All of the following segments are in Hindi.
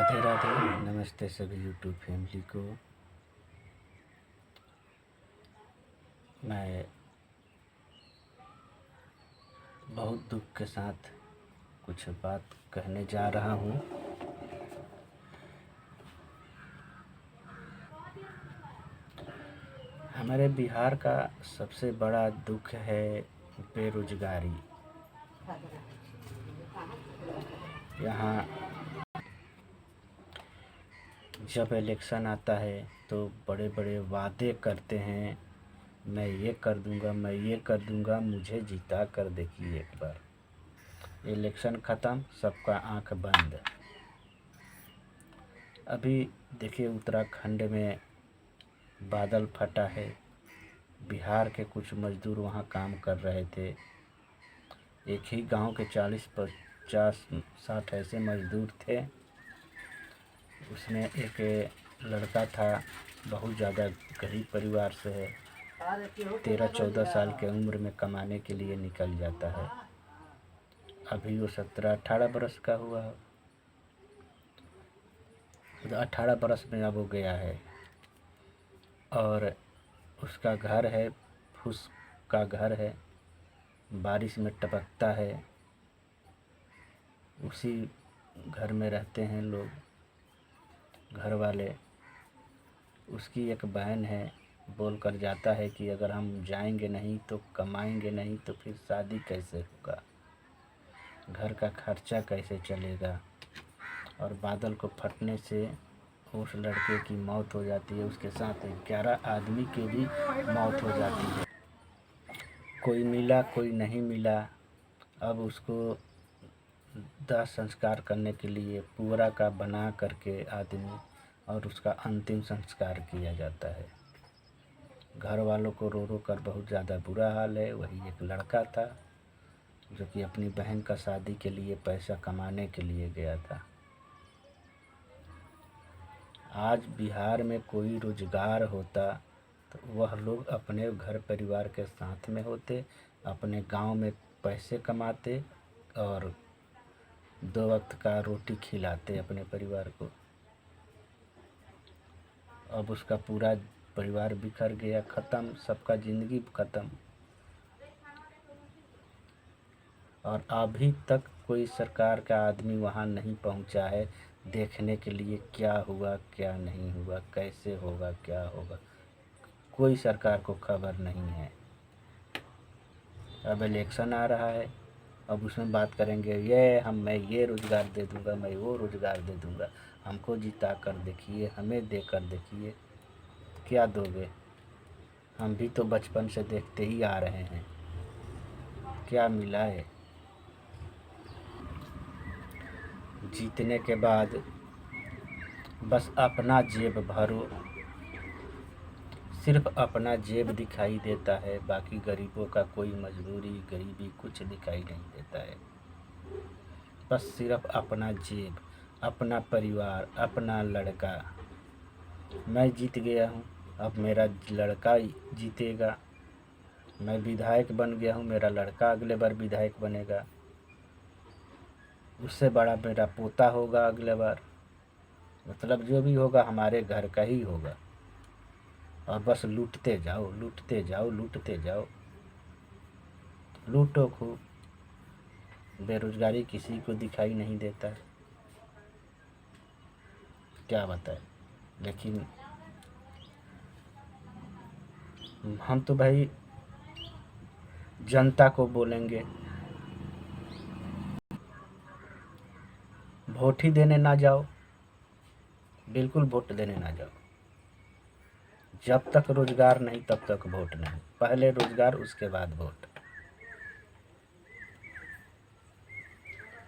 राधे राधे। नमस्ते सभी यूट्यूब फैमिली को। मैं बहुत दुख के साथ कुछ बात कहने जा रहा हूँ। हमारे बिहार का सबसे बड़ा दुख है बेरोजगारी। यहाँ जब इलेक्शन आता है तो बड़े बड़े वादे करते हैं, मैं ये कर दूंगा, मैं ये कर दूंगा, मुझे जीता कर देखिए एक बार। इलेक्शन ख़त्म, सबका आंख बंद। अभी देखिए उत्तराखंड में बादल फटा है। बिहार के कुछ मज़दूर वहाँ काम कर रहे थे। एक ही गांव के 40-50-60 ऐसे मज़दूर थे। उसमें एक लड़का था, बहुत ज़्यादा गरीब परिवार से है। 13-14 साल के उम्र में कमाने के लिए निकल जाता है। अभी वो 17-18 बरस का हुआ है। 18 बरस में अब हो गया है। और उसका घर है, फूस का घर है, बारिश में टपकता है। उसी घर में रहते हैं लोग, घर वाले। उसकी एक बहन है, बोल कर जाता है कि अगर हम जाएंगे नहीं तो कमाएंगे नहीं तो फिर शादी कैसे होगा, घर का खर्चा कैसे चलेगा। और बादल को फटने से उस लड़के की मौत हो जाती है। उसके साथ 11 आदमी की भी मौत हो जाती है। कोई मिला, कोई नहीं मिला। अब उसको दाह संस्कार करने के लिए पूरा का बना करके आदमी और उसका अंतिम संस्कार किया जाता है। घर वालों को रो रो कर बहुत ज़्यादा बुरा हाल है। वही एक लड़का था जो कि अपनी बहन का शादी के लिए पैसा कमाने के लिए गया था। आज बिहार में कोई रोजगार होता तो वह लोग अपने घर परिवार के साथ में होते, अपने गांव में पैसे कमाते और 2 वक्त का रोटी खिलाते अपने परिवार को। अब उसका पूरा परिवार बिखर गया, ख़त्म, सबका ज़िंदगी ख़त्म। और अभी तक कोई सरकार का आदमी वहाँ नहीं पहुँचा है देखने के लिए क्या हुआ, क्या नहीं हुआ, कैसे होगा, क्या होगा। कोई सरकार को खबर नहीं है। अब इलेक्शन आ रहा है, अब उसमें बात करेंगे मैं ये रोज़गार दे दूँगा, मैं वो रोज़गार दे दूँगा, हमको जिता कर देखिए, हमें दे कर देखिए। क्या दोगे? हम भी तो बचपन से देखते ही आ रहे हैं, क्या मिला है? जीतने के बाद बस अपना जेब भरो, सिर्फ अपना जेब दिखाई देता है। बाकी गरीबों का कोई मजबूरी, गरीबी कुछ दिखाई नहीं देता है। बस सिर्फ अपना जेब, अपना परिवार, अपना लड़का। मैं जीत गया हूँ, अब मेरा लड़का जीतेगा। मैं विधायक बन गया हूँ, मेरा लड़का अगले बार विधायक बनेगा। उससे बड़ा मेरा पोता होगा अगले बार। मतलब जो भी होगा हमारे घर का ही होगा। और बस लूटते जाओ, लूटते जाओ, लूटते जाओ, लूटो खूब। बेरोजगारी किसी को दिखाई नहीं देता, क्या बताए। लेकिन हम तो भाई जनता को बोलेंगे, वोट ही देने ना जाओ, बिल्कुल वोट देने ना जाओ। जब तक रोजगार नहीं तब तक वोट नहीं। पहले रोजगार, उसके बाद वोट।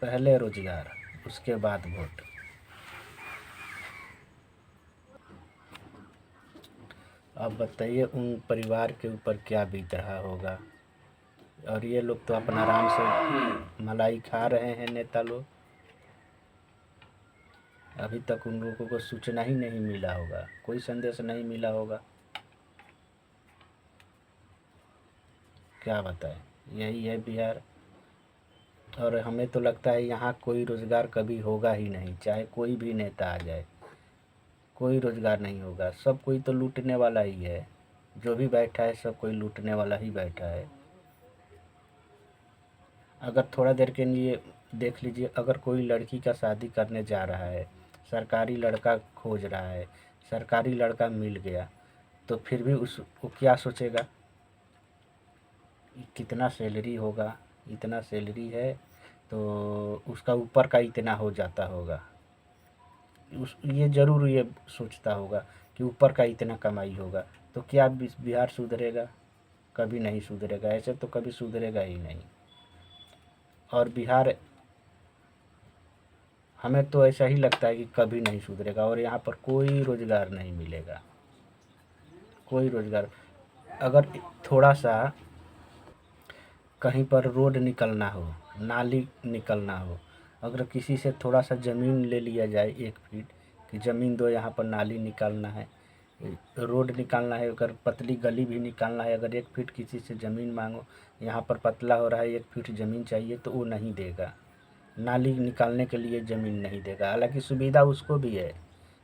पहले रोजगार, उसके बाद वोट। अब बताइए उन परिवार के ऊपर क्या बीत रहा होगा। और ये लोग तो अपना आराम से मलाई खा रहे हैं, नेता लोग। अभी तक उन लोगों को सूचना ही नहीं मिला होगा, कोई संदेश नहीं मिला होगा, क्या बताएं। यही है बिहार। और हमें तो लगता है यहाँ कोई रोज़गार कभी होगा ही नहीं, चाहे कोई भी नेता आ जाए, कोई रोज़गार नहीं होगा। सब कोई तो लूटने वाला ही है, जो भी बैठा है सब कोई लूटने वाला ही बैठा है। अगर थोड़ा देर के लिए देख लीजिए, अगर कोई लड़की का शादी करने जा रहा है, सरकारी लड़का खोज रहा है, सरकारी लड़का मिल गया, तो फिर भी उस वो क्या सोचेगा, कितना सैलरी होगा, इतना सैलरी है तो उसका ऊपर का इतना हो जाता होगा, उस ये ज़रूर ये सोचता होगा कि ऊपर का इतना कमाई होगा। तो क्या बिहार सुधरेगा? कभी नहीं सुधरेगा, ऐसे तो कभी सुधरेगा ही नहीं। और बिहार, हमें तो ऐसा ही लगता है कि कभी नहीं सुधरेगा, और यहाँ पर कोई रोज़गार नहीं मिलेगा, कोई रोज़गार। अगर थोड़ा सा कहीं पर रोड निकलना हो, नाली निकलना हो, अगर किसी से थोड़ा सा ज़मीन ले लिया जाए 1 फीट कि ज़मीन दो, यहाँ पर नाली निकालना है, रोड निकालना है, अगर पतली गली भी निकालना है, अगर 1 फीट किसी से ज़मीन मांगो, यहाँ पर पतला हो रहा है 1 फीट ज़मीन चाहिए तो वो नहीं देगा, नाली निकालने के लिए ज़मीन नहीं देगा। हालांकि सुविधा उसको भी है,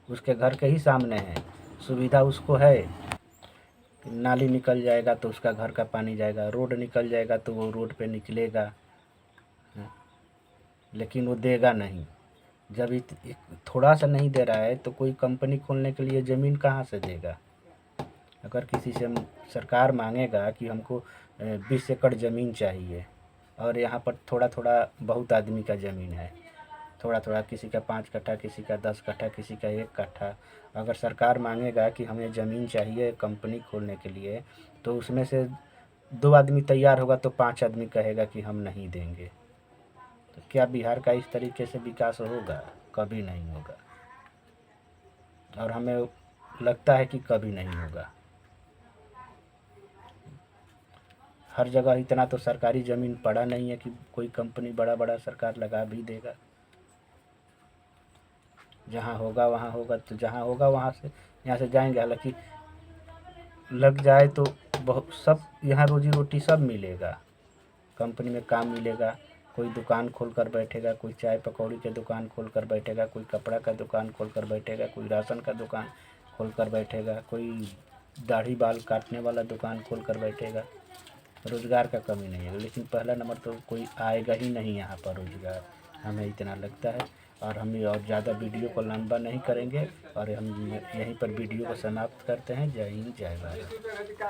उसके घर के ही सामने है, सुविधा उसको है, नाली निकल जाएगा तो उसका घर का पानी जाएगा, रोड निकल जाएगा तो वो रोड पे निकलेगा, लेकिन वो देगा नहीं। जब थोड़ा सा नहीं दे रहा है तो कोई कंपनी खोलने के लिए ज़मीन कहाँ से देगा? अगर किसी से सरकार मांगेगा कि हमको 20 एकड़ ज़मीन चाहिए, और यहाँ पर थोड़ा थोड़ा बहुत आदमी का ज़मीन है, थोड़ा थोड़ा, किसी का 5 कट्ठा, किसी का 10 कट्ठा, किसी का 1 कट्ठा, अगर सरकार मांगेगा कि हमें ज़मीन चाहिए कंपनी खोलने के लिए, तो उसमें से 2 आदमी तैयार होगा तो 5 आदमी कहेगा कि हम नहीं देंगे। तो क्या बिहार का इस तरीके से विकास होगा? कभी नहीं होगा, और हमें लगता है कि कभी नहीं होगा। हर जगह इतना तो सरकारी ज़मीन पड़ा नहीं है कि कोई कंपनी बड़ा बड़ा सरकार लगा भी देगा। जहाँ होगा वहाँ होगा, तो जहाँ होगा वहाँ से, यहाँ से जाएंगे। हालांकि लग जाए तो बहुत सब यहाँ रोजी रोटी सब मिलेगा, कंपनी में काम मिलेगा, कोई दुकान खोल कर बैठेगा, कोई चाय पकौड़ी के दुकान खोल कर बैठेगा, कोई कपड़ा का दुकान खोल कर बैठेगा, कोई राशन का दुकान खोल कर बैठेगा, कोई दाढ़ी बाल काटने वाला दुकान खोल कर बैठेगा। रोज़गार का कमी नहीं है, लेकिन पहला नंबर तो कोई आएगा ही नहीं यहाँ पर रोज़गार, हमें इतना लगता है। और हम और ज़्यादा वीडियो को लंबा नहीं करेंगे, और हम यहीं पर वीडियो को समाप्त करते हैं। जय हिंद, जय भारत।